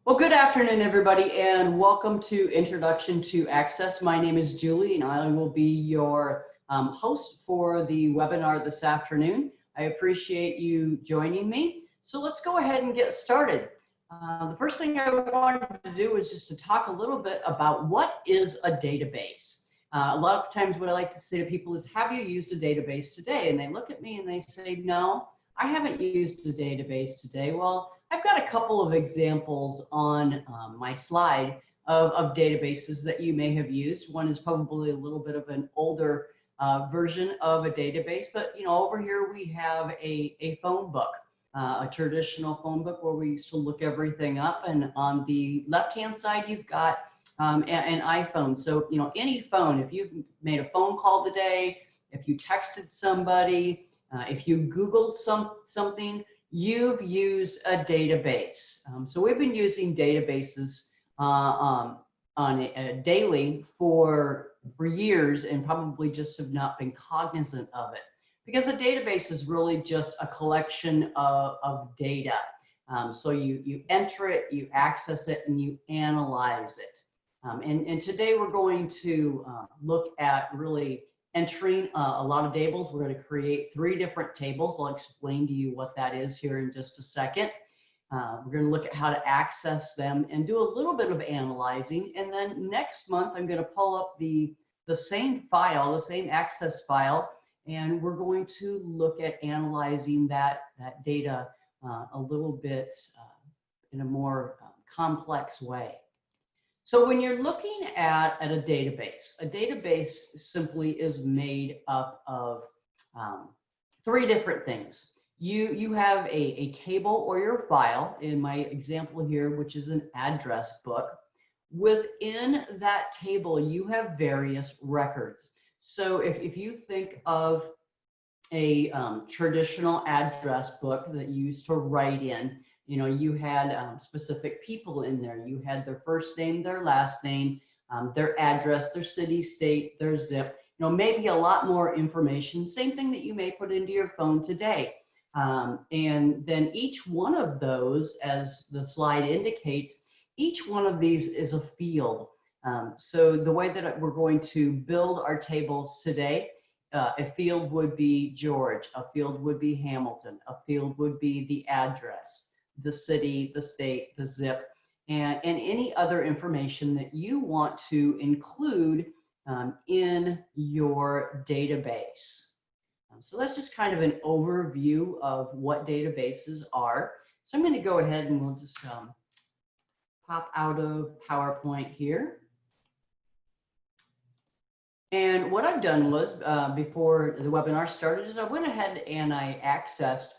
Well, good afternoon, everybody, and welcome to Introduction to Access. My name is Julie, and I will be your host for the webinar this afternoon. I appreciate you joining me. So let's go ahead and get started. The first thing I wanted to do is just to talk a little bit about what is a database. A lot of times what I like to say to people is, have you used a database today? And they look at me and they say, no, I haven't used a database today. Well, I've got a couple of examples on my slide of databases that you may have used. One is probably a little bit of an older version of a database, but over here we have a phone book, a traditional phone book where we used to look everything up. And on the left-hand side, you've got an iPhone. So any phone, if you've made a phone call today, if you texted somebody, if you Googled something, you've used a database. So we've been using databases on a daily for years and probably just have not been cognizant of it. Because a database is really just a collection of data. So you enter it, you access it, and you analyze it. And today we're going to look at really entering a lot of tables. We're going to create 3 different tables. I'll explain to you what that is here in just a second. We're going to look at how to access them and do a little bit of analyzing. And then next month, I'm going to pull up the same file, the same access file, and we're going to look at analyzing that data a little bit in a more complex way. So when you're looking at a database simply is made up of 3 different things. You have a table or your file, in my example here, which is an address book. Within that table, you have various records. So if you think of a traditional address book that you used to write in, you had specific people in there. You had their first name, their last name, their address, their city, state, their zip, maybe a lot more information. Same thing that you may put into your phone today. And then each one of those, as the slide indicates, each one of these is a field. So the way that we're going to build our tables today, a field would be George, a field would be Hamilton, a field would be the address, the city, the state, the zip, and any other information that you want to include in your database. So that's just kind of an overview of what databases are. So I'm going to go ahead and we'll just pop out of PowerPoint here. And what I've done was, before the webinar started, is I went ahead and I accessed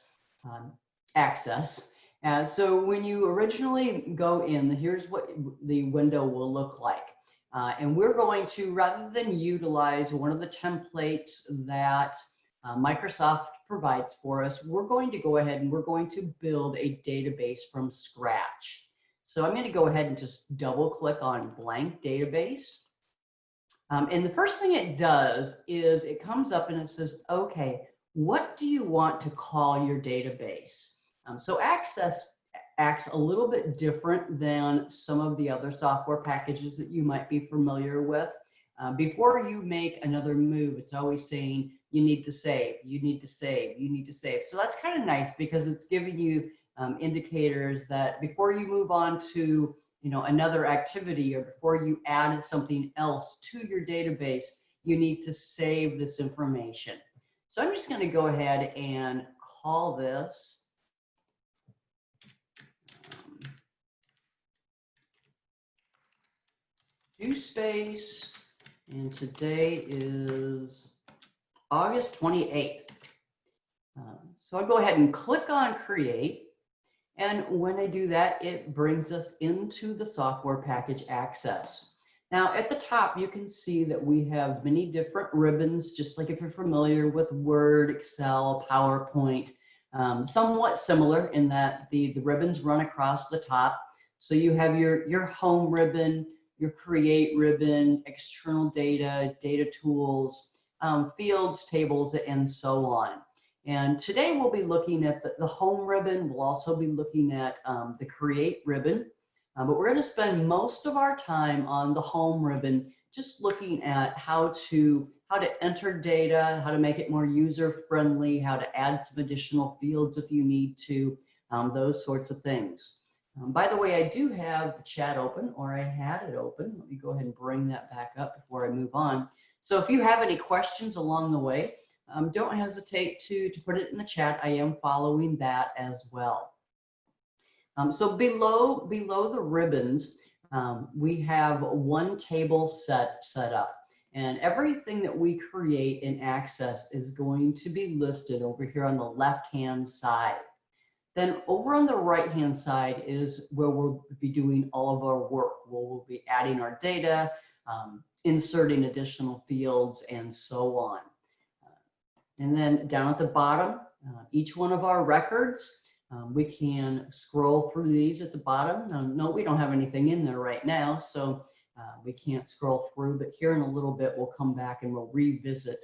Access. So when you originally go in, here's what the window will look like. And we're going to, rather than utilize one of the templates that Microsoft provides for us, we're going to go ahead and we're going to build a database from scratch. So I'm going to go ahead and just double click on blank database. And the first thing it does is it comes up and it says, okay, what do you want to call your database? So Access acts a little bit different than some of the other software packages that you might be familiar with. Before you make another move, it's always saying you need to save, you need to save, you need to save. So that's kind of nice because it's giving you indicators that before you move on to another activity or before you add something else to your database, you need to save this information. So I'm just going to go ahead and call this do space, and today is August 28th. So I'll go ahead and click on create. And when I do that, it brings us into the software package Access. Now at the top, you can see that we have many different ribbons, just like if you're familiar with Word, Excel, PowerPoint, somewhat similar in that the ribbons run across the top. So you have your home ribbon, your create ribbon, external data, data tools, fields, tables, and so on. And today we'll be looking at the home ribbon. We'll also be looking at the create ribbon. But we're going to spend most of our time on the home ribbon, just looking at how to enter data, how to make it more user friendly, how to add some additional fields if you need to, those sorts of things. By the way, I do have the chat open, or I had it open. Let me go ahead and bring that back up before I move on. So if you have any questions along the way, don't hesitate to put it in the chat. I am following that as well. So below the ribbons, we have one table set up. And everything that we create in Access is going to be listed over here on the left-hand side. Then over on the right-hand side is where we'll be doing all of our work, where we'll be adding our data, inserting additional fields, and so on. And then down at the bottom, each one of our records, we can scroll through these at the bottom. No, we don't have anything in there right now, so we can't scroll through, but here in a little bit, we'll come back and we'll revisit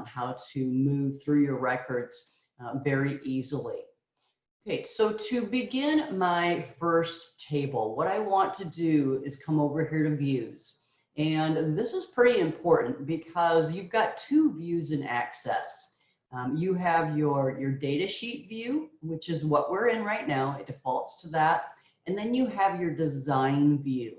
how to move through your records very easily. Okay, so to begin my first table, what I want to do is come over here to views. And this is pretty important because you've got two views in Access. You have your Datasheet view, which is what we're in right now. It defaults to that. And then you have your design view.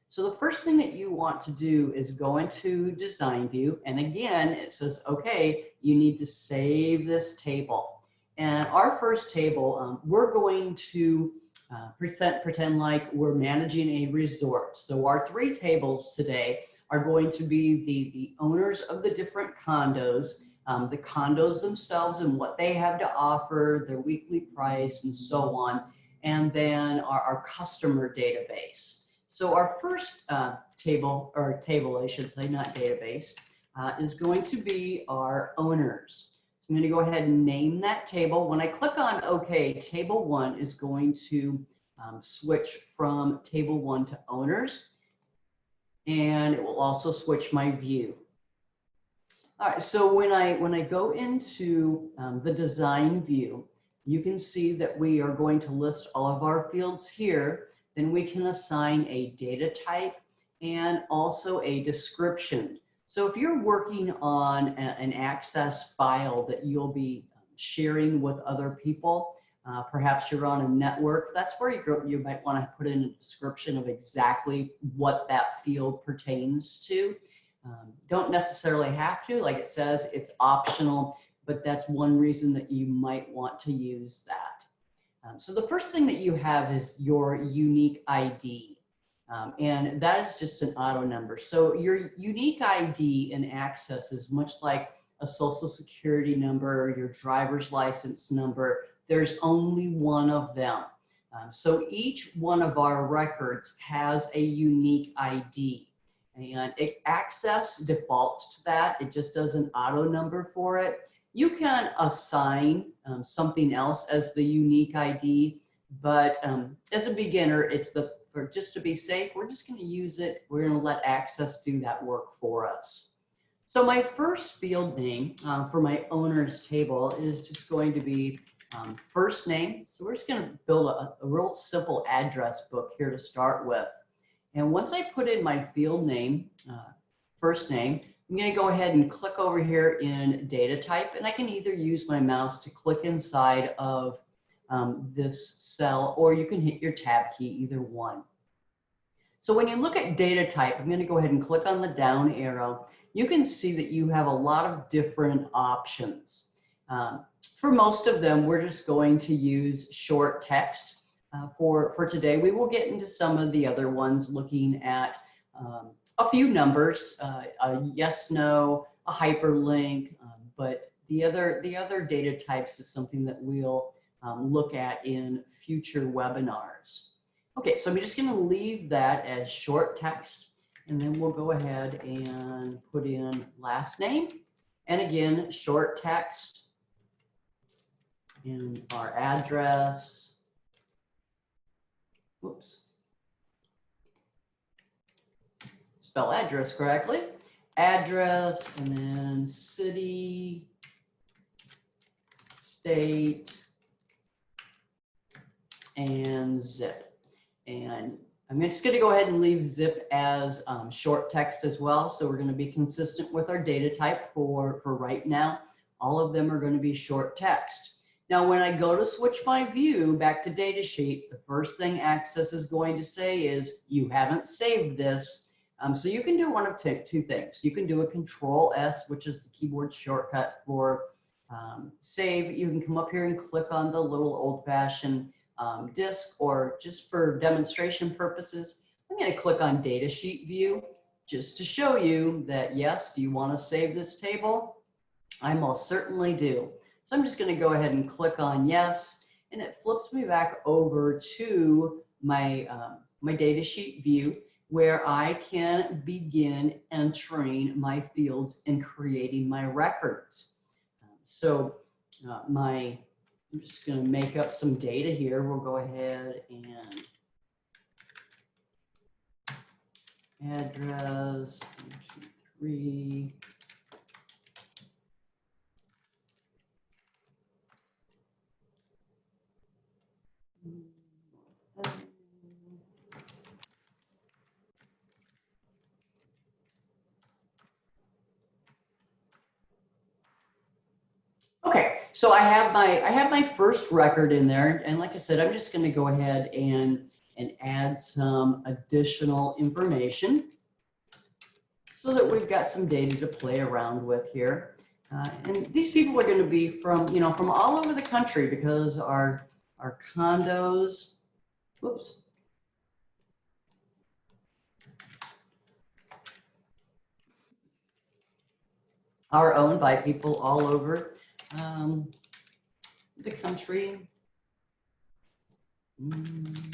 So the first thing that you want to do is go into design view. And again, it says, okay, you need to save this table. And our first table, we're going to pretend like we're managing a resort. So our three tables today are going to be the owners of the different condos, the condos themselves and what they have to offer, their weekly price, and so on, and then our customer database. So our first table I should say, not database, is going to be our owners. So I'm going to go ahead and name that table. When I click on OK, table 1 is going to switch from table 1 to owners, and it will also switch my view. All right, so when I go into the design view, you can see that we are going to list all of our fields here. Then we can assign a data type and also a description. So if you're working on an Access file that you'll be sharing with other people, perhaps you're on a network, that's where you might want to put in a description of exactly what that field pertains to. Don't necessarily have to, like it says, it's optional, but that's one reason that you might want to use that. So the first thing that you have is your unique ID, and that is just an auto number. So your unique ID in Access is much like a social security number, your driver's license number. There's only one of them. So each one of our records has a unique ID. And Access defaults to that. It just does an auto number for it. You can assign something else as the unique ID, but as a beginner, just to be safe, we're just going to use it. We're going to let Access do that work for us. So my first field name for my owners table is just going to be first name. So we're just going to build a real simple address book here to start with. And once I put in my field name, first name, I'm going to go ahead and click over here in data type, and I can either use my mouse to click inside of this cell, or you can hit your tab key, either one. So when you look at data type, I'm going to go ahead and click on the down arrow. You can see that you have a lot of different options. For most of them, we're just going to use short text. For today, we will get into some of the other ones, looking at a few numbers, a yes, no, a hyperlink, but the other data types is something that we'll look at in future webinars. Okay, so I'm just going to leave that as short text, and then we'll go ahead and put in last name, and again, short text, and our address. Oops. Spell address correctly. Address, and then city, state, and zip. And I'm just going to go ahead and leave zip as short text as well. So we're going to be consistent with our data type for right now. All of them are going to be short text. Now, when I go to switch my view back to Datasheet, the first thing Access is going to say is, you haven't saved this. So you can do one of two things. You can do a Control S, which is the keyboard shortcut for save. You can come up here and click on the little old-fashioned disk, or just for demonstration purposes, I'm going to click on Datasheet View just to show you that, yes, do you want to save this table? I most certainly do. So I'm just going to go ahead and click on yes, and it flips me back over to my, my Datasheet View, where I can begin entering my fields and creating my records. So I'm just going to make up some data here. We'll go ahead and address 1, 2, 3. Okay, so I have my first record in there, and like I said, I'm just going to go ahead and add some additional information so that we've got some data to play around with here. And these people are going to be from, from all over the country, because our condos, whoops, are owned by people all over the country. And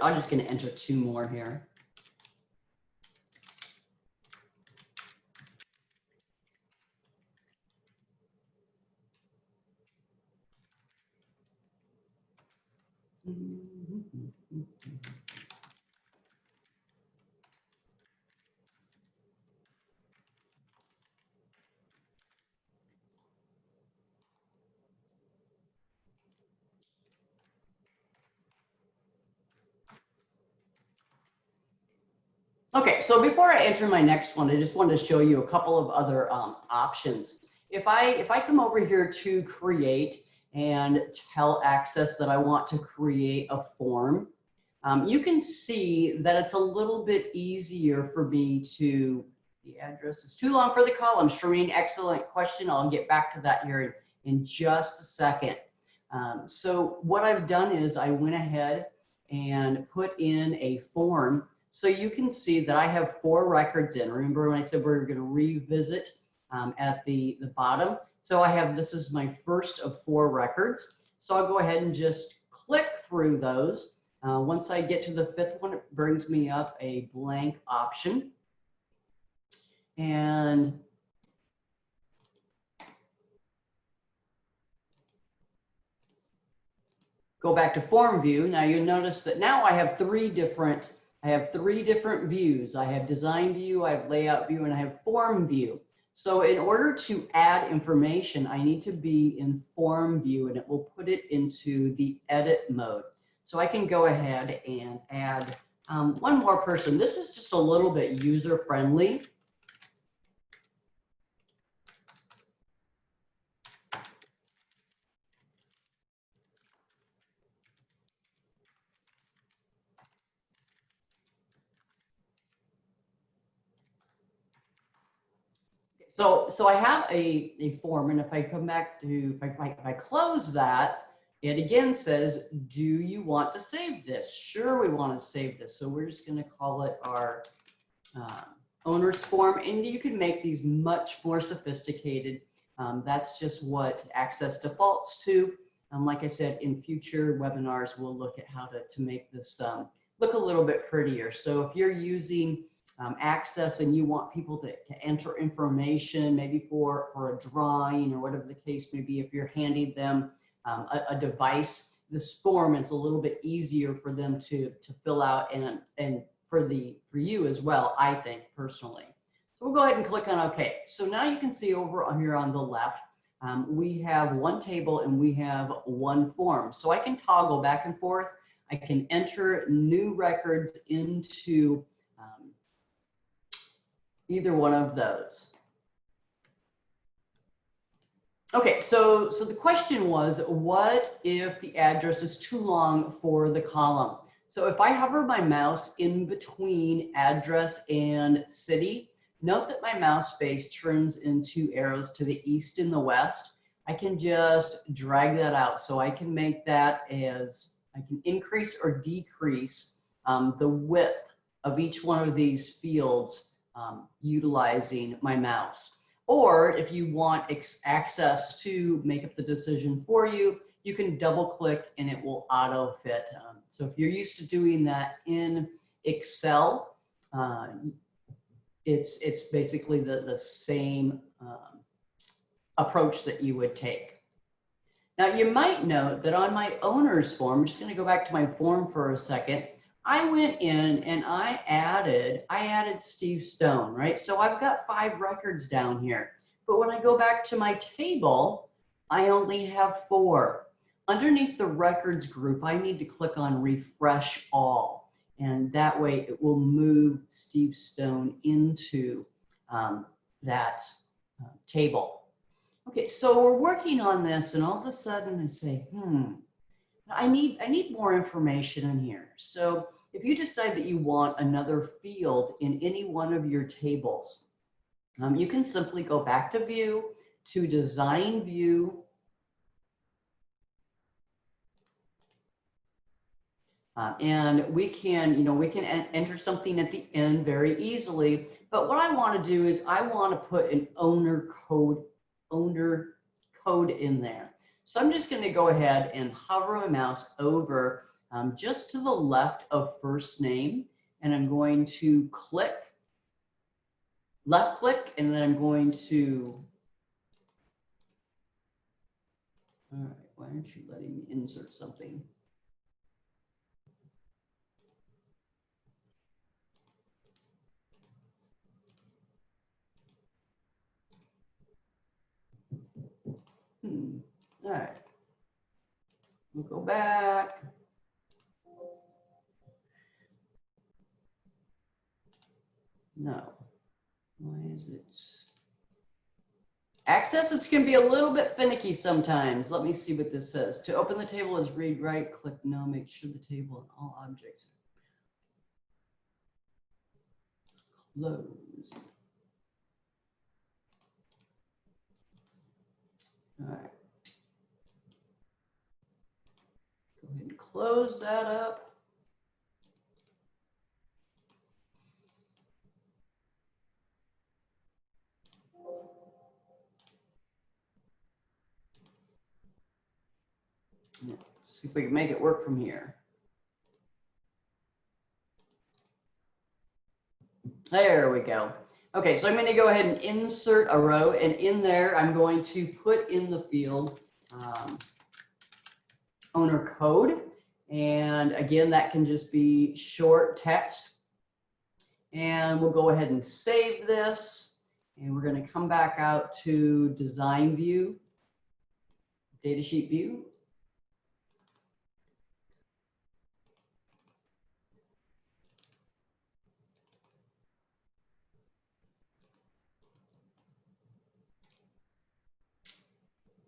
I'm just going to enter 2 more here. Okay, so before I enter my next one, I just wanted to show you a couple of other options. If I come over here to create and tell Access that I want to create a form, you can see that it's a little bit easier for me to, the address is too long for the column. Shireen, excellent question. I'll get back to that here in just a second. So what I've done is I went ahead and put in a form. So you can see that I have 4 records in. Remember when I said we're going to revisit at the bottom? So I have, this is my first of 4 records. So I'll go ahead and just click through those. Once I get to the 5th one, it brings me up a blank option. And go back to form view. Now you notice that now I have 3 different views. I have design view, I have layout view, and I have form view. So in order to add information, I need to be in form view, and it will put it into the edit mode. So I can go ahead and add one more person. This is just a little bit user friendly. So I have a form, and if I come back to, if I close that, it again says, do you want to save this? Sure, we want to save this. So we're just going to call it our owner's form, and you can make these much more sophisticated. That's just what Access defaults to. Like I said, in future webinars, we'll look at how to make this look a little bit prettier. So if you're using Access and you want people to enter information, maybe for a drawing or whatever the case may be, if you're handing them a device, this form is a little bit easier for them to fill out and for you as well, I think personally. So we'll go ahead and click on OK. So now you can see over here on the left, we have one table and we have one form. So I can toggle back and forth. I can enter new records into either one of those. Okay, so the question was, what if the address is too long for the column? So if I hover my mouse in between address and city, note that my mouse face turns into arrows to the east and the west. I can just drag that out. So I can make that as, I can increase or decrease the width of each one of these fields utilizing my mouse. Or if you want access to make up the decision for you, you can double click and it will auto fit. So if you're used to doing that in Excel, it's basically the same approach that you would take. Now you might note that on my owner's form, I'm just going to go back to my form for a second. I went in and I added Steve Stone, right? So I've got 5 records down here. But when I go back to my table, I only have 4. Underneath the records group, I need to click on refresh all. And that way it will move Steve Stone into that table. Okay, so we're working on this and all of a sudden I say, I need more information in here. So if you decide that you want another field in any one of your tables, you can simply go back to View, to Design View, and we can enter something at the end very easily. But what I want to do is I want to put an owner code in there. So I'm just going to go ahead and hover my mouse over just to the left of first name, and I'm going to left click, and then I'm going to, all right, why aren't you letting me insert something? All right, we'll go back. No, why is it? Access can be a little bit finicky sometimes. Let me see what this says. To open the table is read, right, click no, make sure the table and all objects are closed. All right. Go ahead and close that up. Let's see if we can make it work from here. There we go. Okay, so I'm going to go ahead and insert a row, and in there I'm going to put in the field owner code, and again that can just be short text. And we'll go ahead and save this, and we're going to come back out to Design View, Datasheet View.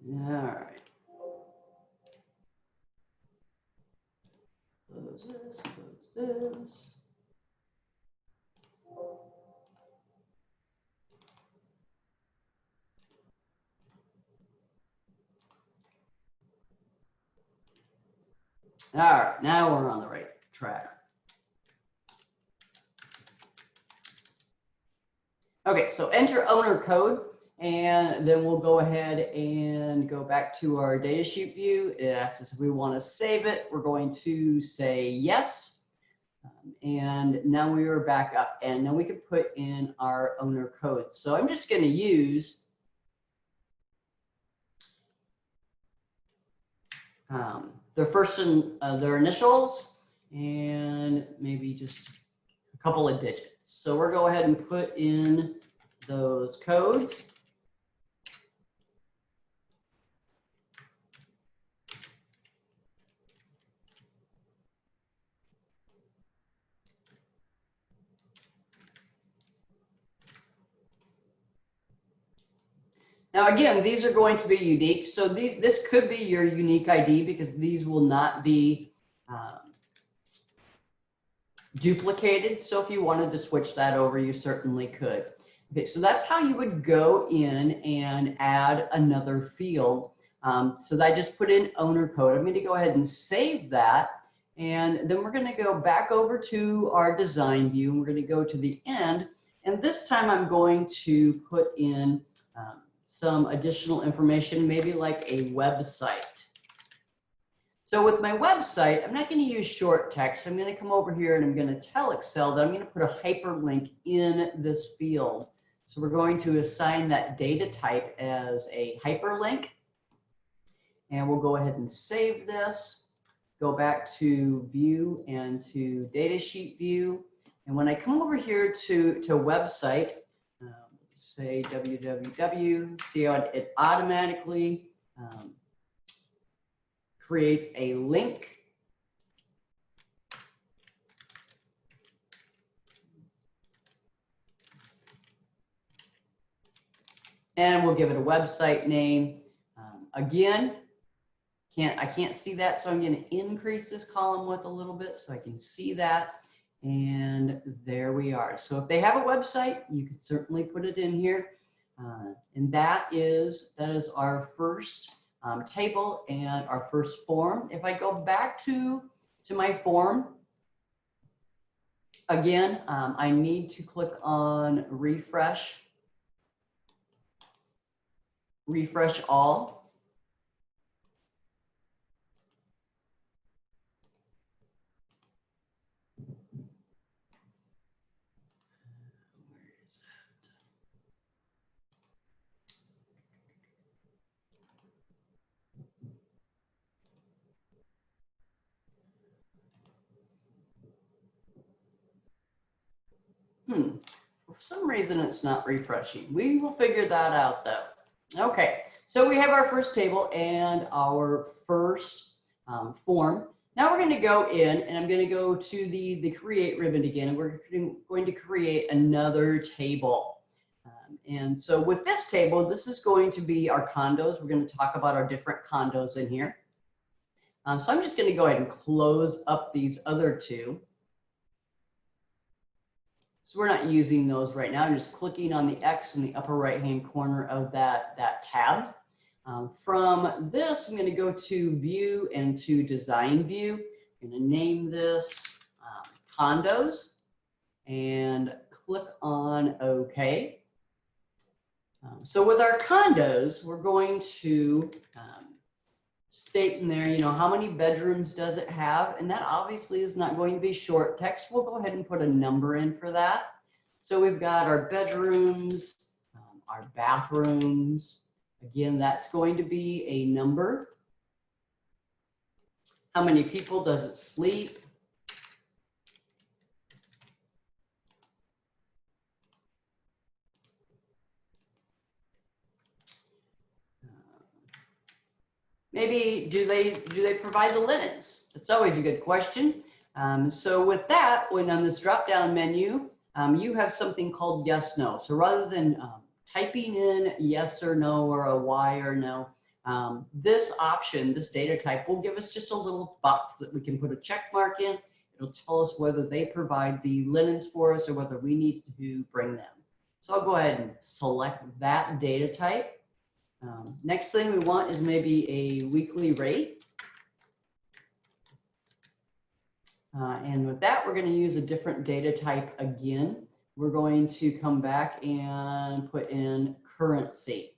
All right. Close this, close this. All right, now we're on the right track. Okay, so enter owner code, and then we'll go ahead and go back to our datasheet view. It asks us if we want to save it. We're going to say yes. And now we are back up, and now we can put in our owner code. So I'm just going to use their first and their initials, and maybe just a couple of digits. So we'll go ahead and put in those codes. Now, again, these are going to be unique. So this could be your unique ID because these will not be duplicated. So if you wanted to switch that over, you certainly could. Okay, so that's how you would go in and add another field. So I just put in owner code. I'm going to go ahead and save that. And then we're going to go back over to our design view. And we're going to go to the end. And this time I'm going to put in some additional information, maybe like a website. So with my website, I'm not going to use short text. I'm going to come over here and I'm going to tell Excel that I'm going to put a hyperlink in this field. So we're going to assign that data type as a hyperlink. And we'll go ahead and save this. Go back to View and to Datasheet View. And when I come over here to website, say www, see how it automatically creates a link. And we'll give it a website name. Again, I can't see that, so I'm going to increase this column width a little bit so I can see that. And there we are. So if they have a website, you could certainly put it in here. And that is our first table and our first form. If I go back to my form, again, I need to click on refresh all. For some reason, it's not refreshing. We will figure that out, though. Okay, so we have our first table and our first form. Now we're going to go in, and I'm going to go to the Create ribbon again, and we're going to create another table. And so with this table, this is going to be our condos. We're going to talk about our different condos in here. So I'm just going to go ahead and close up these other two. So we're not using those right now. I'm just clicking on the X in the upper right-hand corner of that tab. From this, I'm going to go to View and to Design View. I'm going to name this Condos and click on OK. So with our condos, we're going to state in there, how many bedrooms does it have? And that obviously is not going to be short text. We'll go ahead and put a number in for that. So we've got our bedrooms, our bathrooms. Again, that's going to be a number. How many people does it sleep? Maybe do they provide the linens? That's always a good question. So with that, when on this drop-down menu, you have something called yes, no. So rather than typing in yes or no or a Y or no, this option, this data type, will give us just a little box that we can put a check mark in. It'll tell us whether they provide the linens for us or whether we need to bring them. So I'll go ahead and select that data type. Next thing we want is maybe a weekly rate. And with that, we're going to use a different data type again. We're going to come back and put in currency.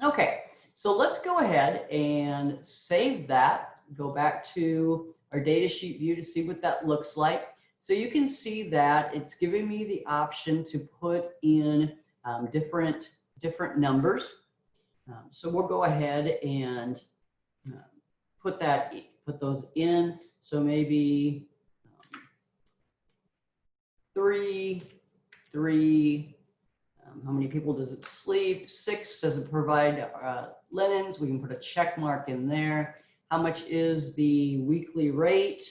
Okay, so let's go ahead and save that. Go back to our Datasheet view to see what that looks like. So you can see that it's giving me the option to put in different numbers. So we'll go ahead and put those in. So maybe 3, how many people does it sleep? 6, does it provide linens? We can put a check mark in there. How much is the weekly rate?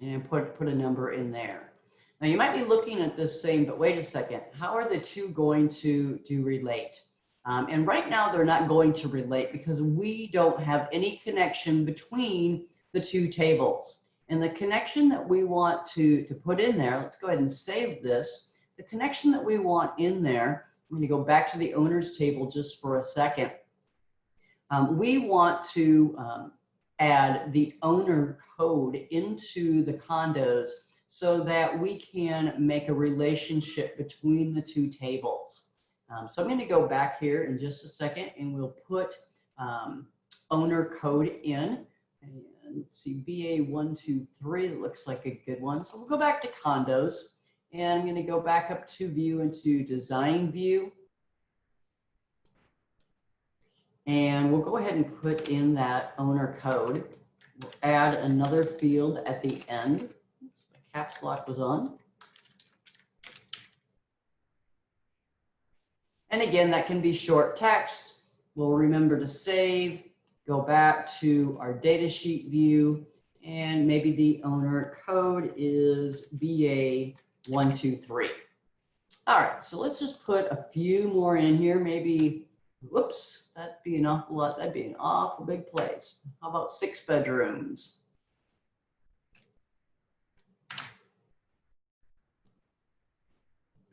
And put a number in there. Now you might be looking at this saying, but wait a second, how are the two going to relate? And right now they're not going to relate because we don't have any connection between the two tables. And the connection that we want to put in there, let's go ahead and save this. The connection that we want in there, I'm going to go back to the owners table just for a second. We want to add the owner code into the condos so that we can make a relationship between the two tables. So I'm going to go back here in just a second and we'll put owner code in. And let's see, BA123, that looks like a good one. So we'll go back to condos and I'm going to go back up to view into design view. And we'll go ahead and put in that owner code. We'll add another field at the end. Oops, my caps lock was on. And again, that can be short text. We'll remember to save, go back to our datasheet view, and maybe the owner code is BA123. All right, so let's just put a few more in here. Maybe, whoops, that'd be an awful lot. That'd be an awful big place. How about 6 bedrooms?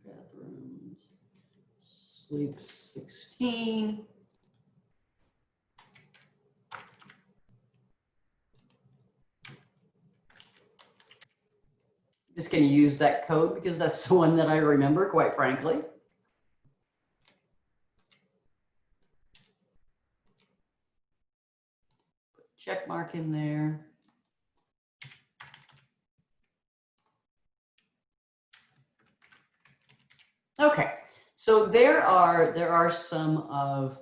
Bathrooms, sleep 16. Just going to use that code because that's the one that I remember, quite frankly. Check mark in there. Okay, so there are some of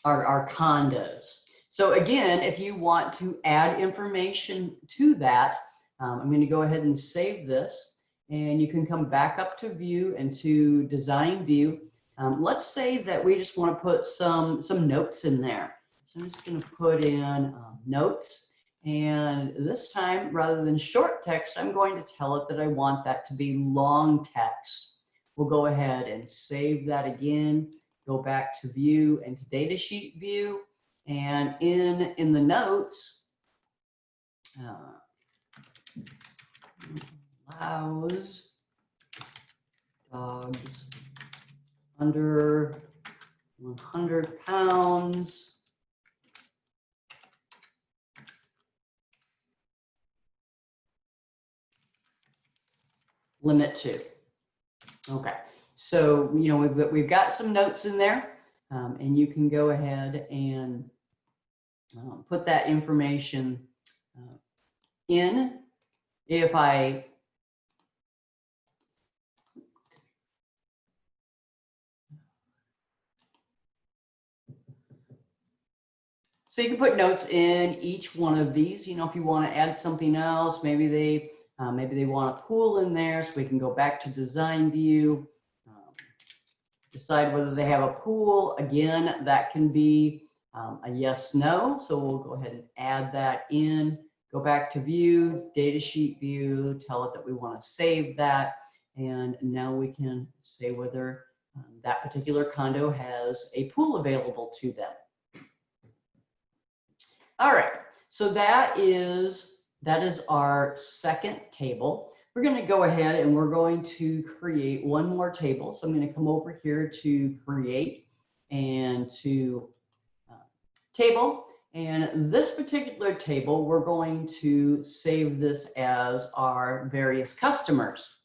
our condos. So again, if you want to add information to that, I'm going to go ahead and save this, and you can come back up to view and to design view. Let's say that we just want to put some notes in there. So I'm just going to put in notes, and this time, rather than short text, I'm going to tell it that I want that to be long text. We'll go ahead and save that again, go back to view and to datasheet view, and in the notes, allows dogs under 100 pounds limit to. Okay, so you know we've got some notes in there, and you can go ahead and put that information in. If I so you can put notes in each one of these. You know, if you want to add something else, maybe they want a pool in there, so we can go back to design view, decide whether they have a pool. Again, that can be a yes, no. So we'll go ahead and add that in, go back to view, datasheet view, tell it that we want to save that. And now we can say whether that particular condo has a pool available to them. All right, so that is our second table. We're going to go ahead and we're going to create one more table. So I'm going to come over here to create and to table. And this particular table, we're going to save this as our various customers.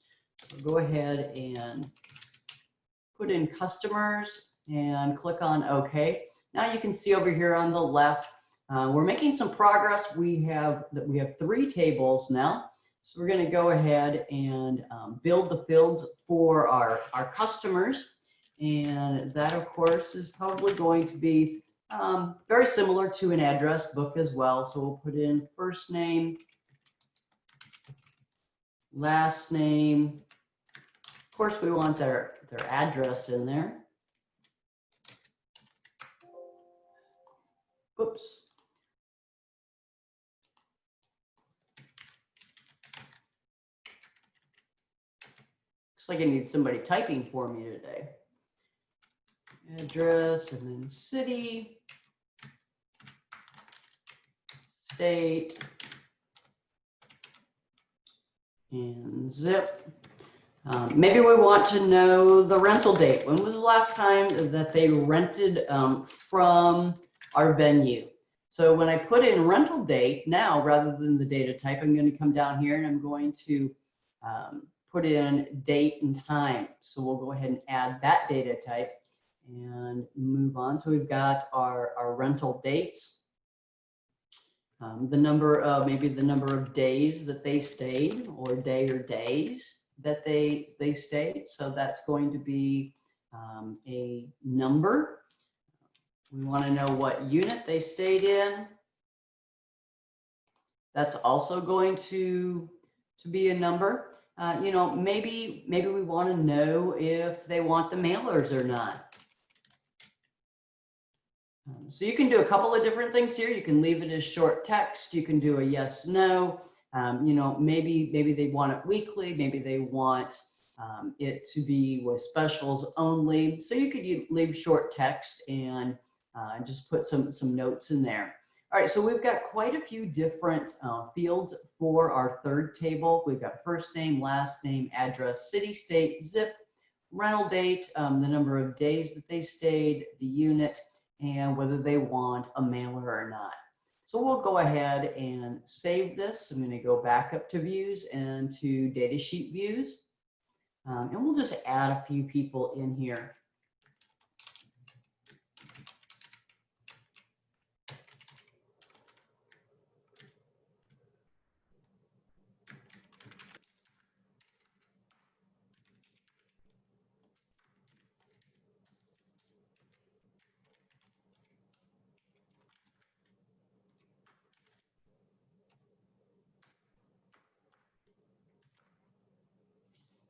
So go ahead and put in customers and click on OK. Now you can see over here on the left, We're making some progress. We have 3 tables now. So we're going to go ahead and build the fields for our customers. And that, of course, is probably going to be very similar to an address book as well. So we'll put in first name, last name. Of course, we want their address in there. Oops. Looks like I need somebody typing for me today. Address and then city, state, and zip. Maybe we want to know the rental date. When was the last time that they rented from our venue? So when I put in rental date now, rather than the data type, I'm going to come down here and I'm going to put in date and time. So we'll go ahead and add that data type and move on. So we've got our rental dates, the number of, maybe the number of days that they stayed, or day or days that they stayed. So that's going to be a number. We want to know what unit they stayed in. That's also going to be a number. You know, maybe we want to know if they want the mailers or not. So you can do a couple of different things here. You can leave it as short text. You can do a yes, no. You know, maybe they want it weekly. Maybe they want it to be with specials only. So you could leave short text and just put some notes in there. All right, so we've got quite a few different fields for our third table. We've got first name, last name, address, city, state, zip, rental date, the number of days that they stayed, the unit, and whether they want a mailer or not. So we'll go ahead and save this. I'm going to go back up to views and to Datasheet views. And we'll just add a few people in here.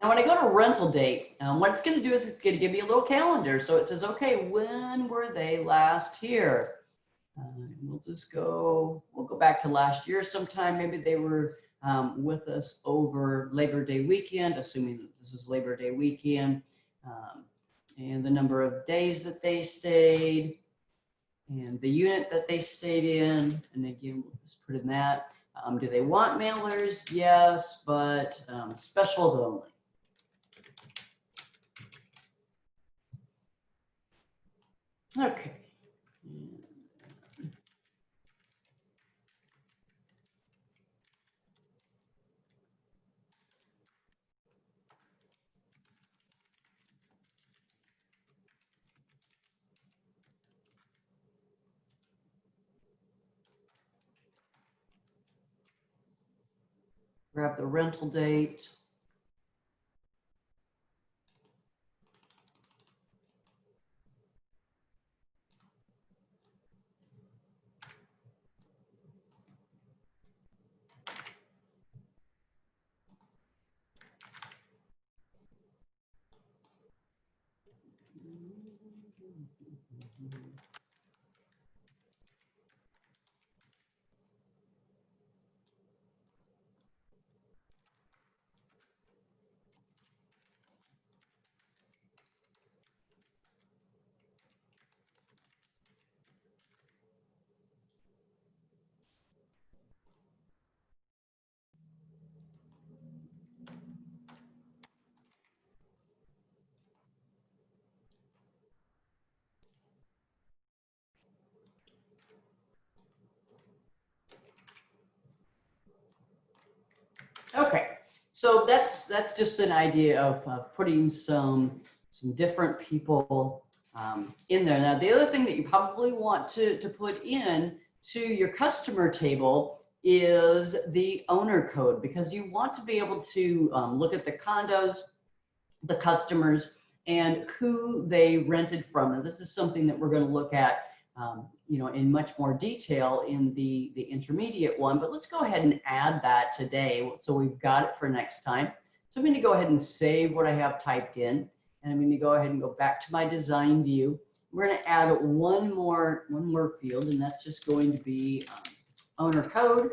Now, when I go to rental date, what it's going to do is it's going to give me a little calendar. So it says, okay, when were they last here? We'll just we'll go back to last year sometime. Maybe they were with us over Labor Day weekend, assuming that this is Labor Day weekend, and the number of days that they stayed, and the unit that they stayed in. And again, we'll just put in that. Do they want mailers? Yes, but specials only. Okay. Grab the rental date. Okay, so that's just an idea of putting some different people in there. Now, the other thing that you probably want to put in to your customer table is the owner code, because you want to be able to look at the condos, the customers, and who they rented from. And this is something that we're going to look at in much more detail in the intermediate one, but let's go ahead and add that today. So we've got it for next time. So I'm going to go ahead and save what I have typed in, and I'm going to go ahead and go back to my design view. We're going to add one more field, and that's just going to be owner code,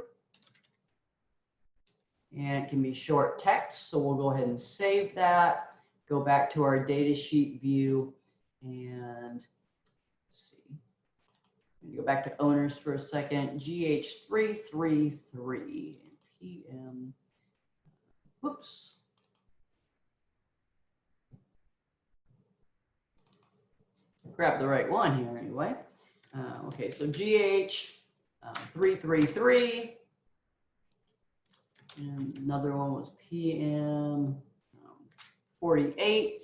and it can be short text. So we'll go ahead and save that, go back to our datasheet view, and let's see. Go back to owners for a second. GH333 PM. Whoops. Grab the right one here anyway. Okay, so GH333, and another one was PM 48.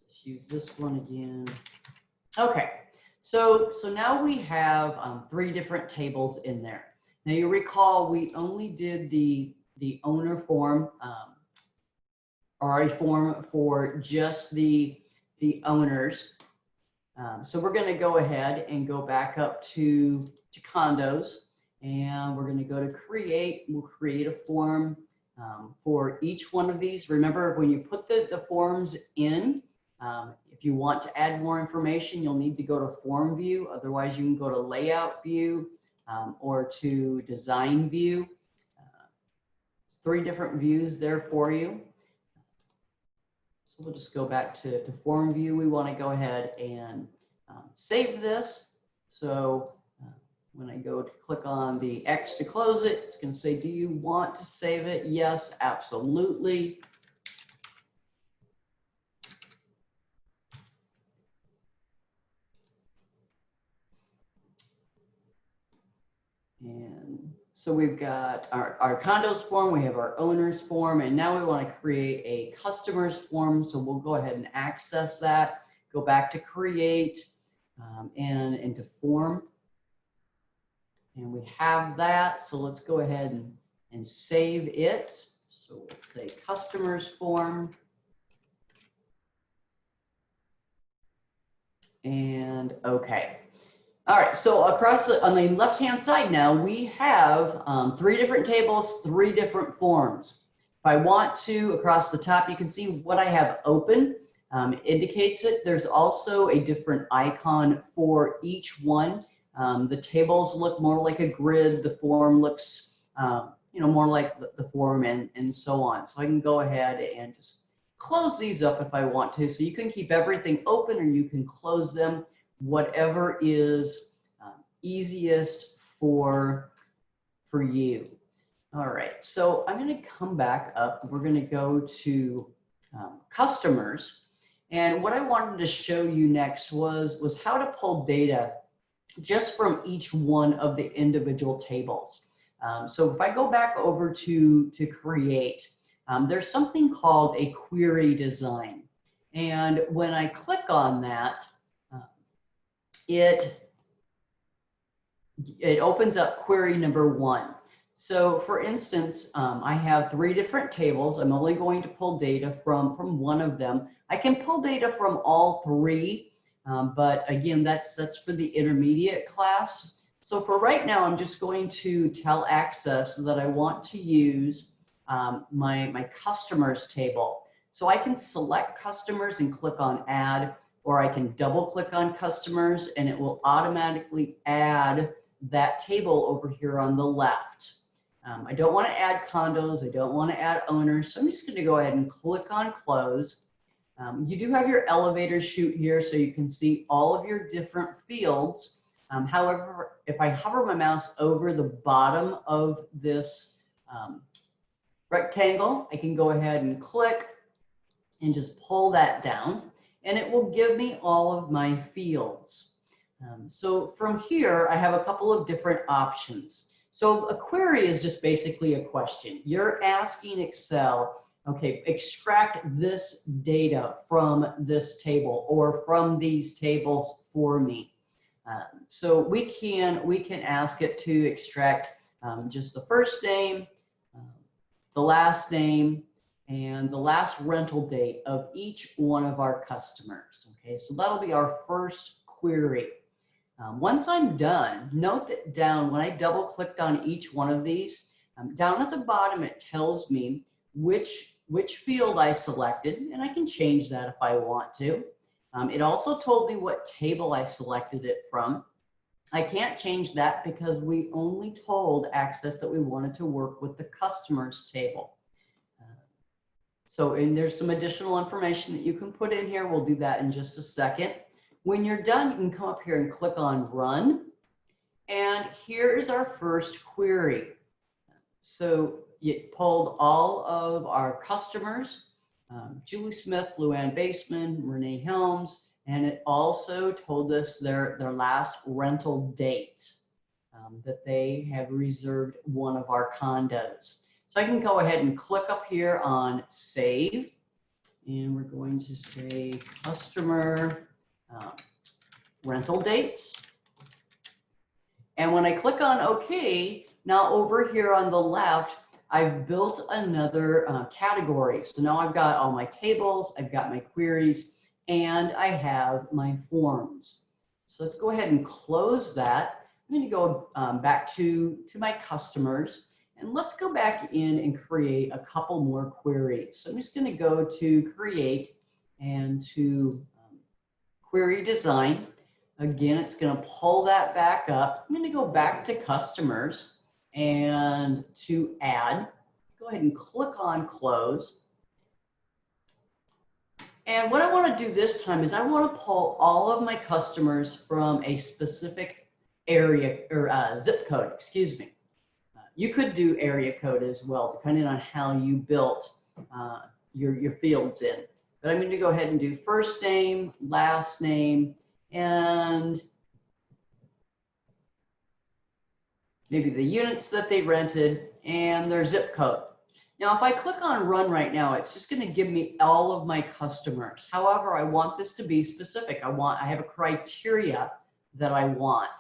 Just use this one again. Okay, so now we have 3 different tables in there. Now you recall we only did the owner form, or a form for just the owners. So we're going to go ahead and go back up to condos, and we're going to go to create. We'll create a form for each one of these. Remember, when you put the forms in, if you want to add more information, you'll need to go to form view. Otherwise, you can go to layout view or to design view. 3 different views there for you. So we'll just go back to form view. We want to go ahead and save this. So when I go to click on the X to close it, it's going to say, do you want to save it? Yes, absolutely. And so we've got our condos form, we have our owners form, and now we want to create a customers form. So we'll go ahead and access that, go back to create and into form. And we have that. So let's go ahead and save it. So we'll say customers form. And okay. All right, so across on the left-hand side now, we have 3 different tables, 3 different forms. If I want to, across the top, you can see what I have open. Indicates it. There's also a different icon for each one. The tables look more like a grid. The form looks, more like the form, and so on. So I can go ahead and just close these up if I want to. So you can keep everything open, or you can close them, whatever is easiest for you. All right, so I'm going to come back up. We're going to go to customers, and what I wanted to show you next was how to pull data just from each one of the individual tables. So if I go back over to create, there's something called a query design, and when I click on that, it opens up query number 1. So for instance, I have 3 different tables. I'm only going to pull data from one of them. I can pull data from all 3, but again, that's for the intermediate class. So for right now, I'm just going to tell Access that I want to use my customers table. So I can select customers and click on add, or I can double click on customers and it will automatically add that table over here on the left. I don't want to add condos, I don't want to add owners, so I'm just going to go ahead and click on close. You do have your elevator chute here, so you can see all of your different fields. However, if I hover my mouse over the bottom of this rectangle, I can go ahead and click and just pull that down, and it will give me all of my fields. So from here, I have a couple of different options. So a query is just basically a question. You're asking Excel, okay, extract this data from this table or from these tables for me. So we can ask it to extract just the first name, the last name, and the last rental date of each one of our customers. Okay, so that'll be our first query. Once I'm done, note that down when I double clicked on each one of these, down at the bottom it tells me which field I selected, and I can change that if I want to. It also told me what table I selected it from. I can't change that because we only told Access that we wanted to work with the customers table. And there's some additional information that you can put in here. We'll do that in just a second. When you're done, you can come up here and click on Run. And here is our first query. So it pulled all of our customers, Julie Smith, Luann Baseman, Renee Helms, and it also told us their last rental date, that they have reserved one of our condos. So I can go ahead and click up here on Save, and we're going to say customer rental dates. And when I click on OK, now over here on the left, I've built another category. So now I've got all my tables, I've got my queries, and I have my forms. So let's go ahead and close that. I'm going to go back to my customers, and let's go back in and create a couple more queries. So I'm just going to go to Create and to Query Design. Again, it's going to pull that back up. I'm going to go back to Customers and to Add. Go ahead and click on Close. And what I want to do this time is I want to pull all of my customers from a specific area or zip code, excuse me. You could do area code as well, depending on how you built your fields in. But I'm going to go ahead and do first name, last name, and maybe the units that they rented and their zip code. Now, if I click on Run right now, it's just going to give me all of my customers. However, I want this to be specific. I have a criteria that I want.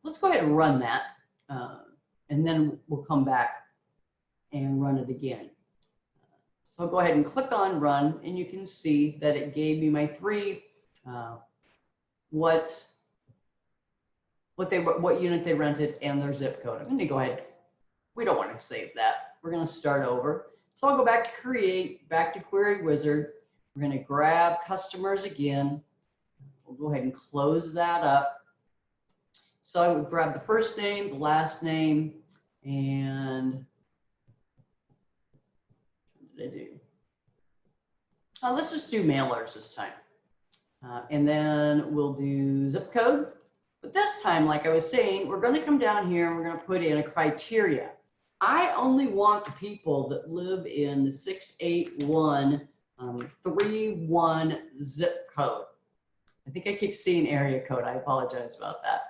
Let's go ahead and run that, and then we'll come back and run it again. So I'll go ahead and click on Run, and you can see that it gave me my three, what unit they rented and their zip code. I'm going to go ahead. We don't want to save that. We're going to start over. So I'll go back to Create, back to Query Wizard. We're going to grab customers again. We'll go ahead and close that up. So I would grab the first name, the last name, and what did I do? Let's just do mailers this time. And then we'll do zip code. But this time, like I was saying, we're going to come down here and we're going to put in a criteria. I only want the people that live in the 68131 zip code. I think I keep seeing area code. I apologize about that.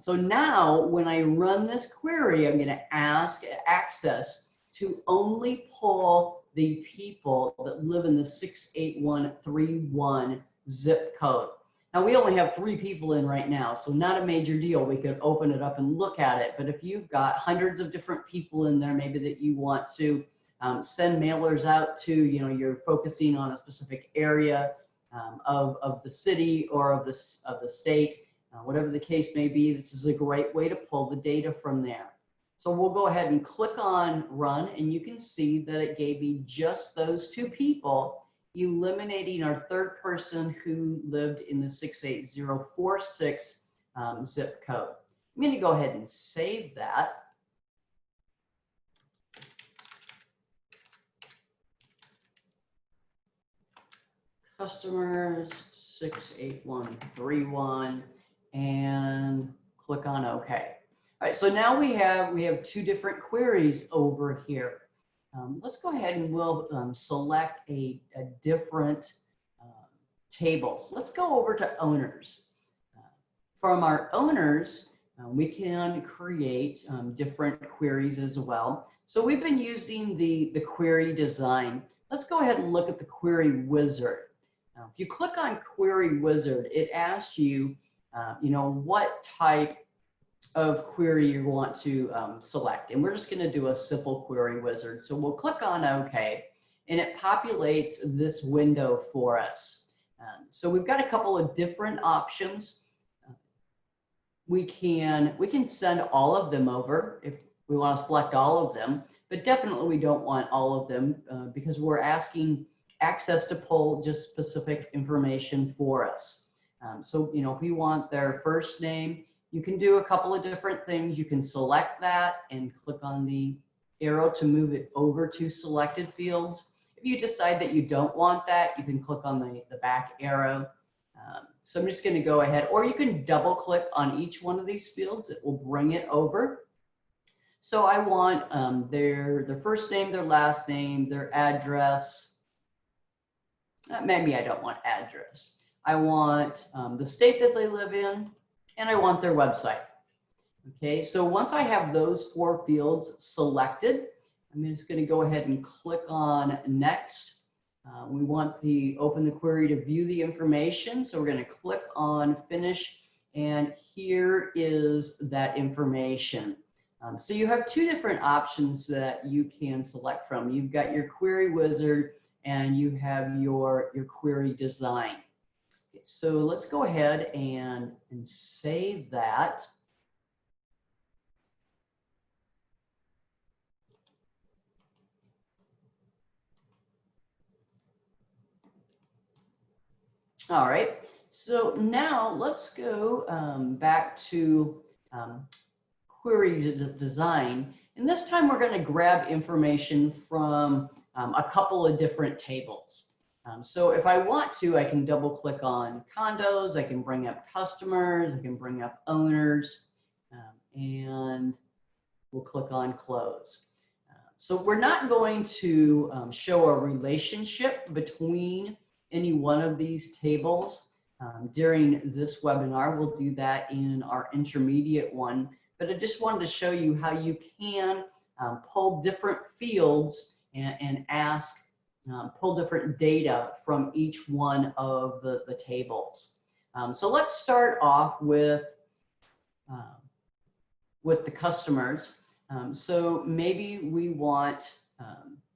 So now when I run this query, I'm going to ask Access to only pull the people that live in the 68131 zip code. Now we only have 3 people in right now, so not a major deal. We could open it up and look at it. But if you've got hundreds of different people in there, maybe that you want to send mailers out to, you're focusing on a specific area of the city or of the state, whatever the case may be, this is a great way to pull the data from there. So we'll go ahead and click on Run, and you can see that it gave me just those 2 people, eliminating our third person who lived in the 68046 zip code. I'm going to go ahead and save that. Customers 68131 and click on OK. All right, so now we have 2 different queries over here. Let's go ahead and we'll select a different table. So let's go over to owners. From our owners, we can create different queries as well. So we've been using the query design. Let's go ahead and look at the query wizard. Now, if you click on Query Wizard, it asks you you know, what type of query you want to select. And we're just going to do a simple query wizard. So we'll click on OK, and it populates this window for us. So we've got a couple of different options. We can send all of them over if we want to select all of them, but definitely we don't want all of them because we're asking Access to pull just specific information for us. So, you know, if we want their first name, you can do a couple of different things. You can select that and click on the arrow to move it over to selected fields. If you decide that you don't want that, you can click on the back arrow. So I'm just going to go ahead, or you can double click on each one of these fields. It will bring it over. So I want their first name, their last name, their address. Maybe I don't want address. I want the state that they live in, and I want their website. Okay, so once I have those 4 fields selected, I'm just going to go ahead and click on next. We want to open the query to view the information. So we're going to click on finish, and here is that information. So you have 2 different options that you can select from. You've got your query wizard and you have your query design. Okay, so let's go ahead and save that. All right, so now let's go back to query design. And this time we're going to grab information from a couple of different tables. So if I want to, I can double click on condos, I can bring up customers, I can bring up owners, and we'll click on close. So we're not going to show a relationship between any one of these tables during this webinar. We'll do that in our intermediate one, but I just wanted to show you how you can pull different fields and ask, pull different data from each one of the tables. So let's start off with the customers. So maybe we want,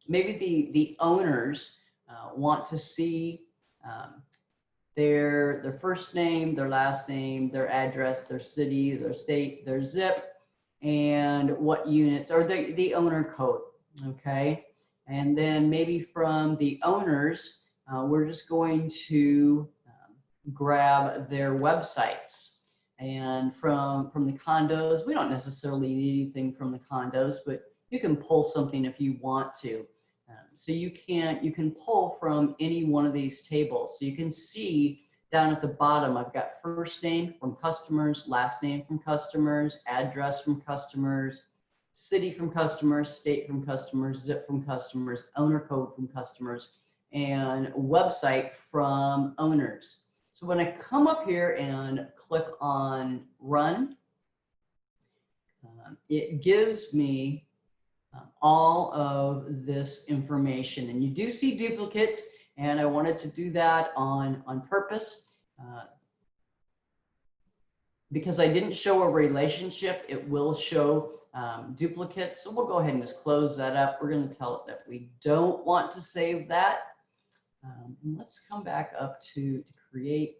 maybe the owners want to see their first name, their last name, their address, their city, their state, their zip, and what units, or the owner code, okay? And then maybe from the owners, we're just going to grab their websites. And from the condos, we don't necessarily need anything from the condos, but you can pull something if you want to. So you can pull from any one of these tables. So you can see down at the bottom, I've got first name from customers, last name from customers, address from customers, city from customers, state from customers, zip from customers, owner code from customers, and website from owners. So when I come up here and click on run, it gives me all of this information. And you do see duplicates, and I wanted to do that on purpose. Because I didn't show a relationship, it will show duplicates. So we'll go ahead and just close that up. We're going to tell it that we don't want to save that. And let's come back up to create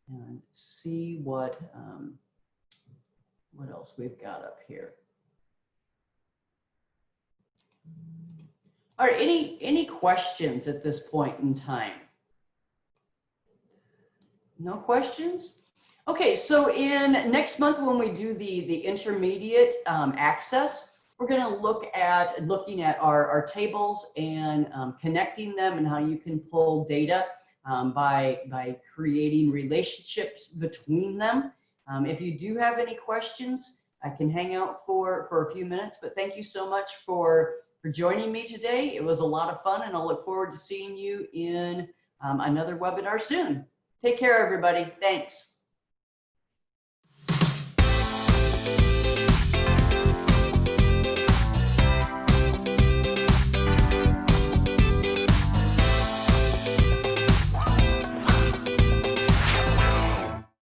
and see what else we've got up here. All right, any questions at this point in time? No questions? Okay, so in next month when we do the intermediate access, we're going to looking at our tables and connecting them and how you can pull data by creating relationships between them. If you do have any questions, I can hang out for a few minutes, but thank you so much for joining me today. It was a lot of fun, and I'll look forward to seeing you in another webinar soon. Take care, everybody. Thanks.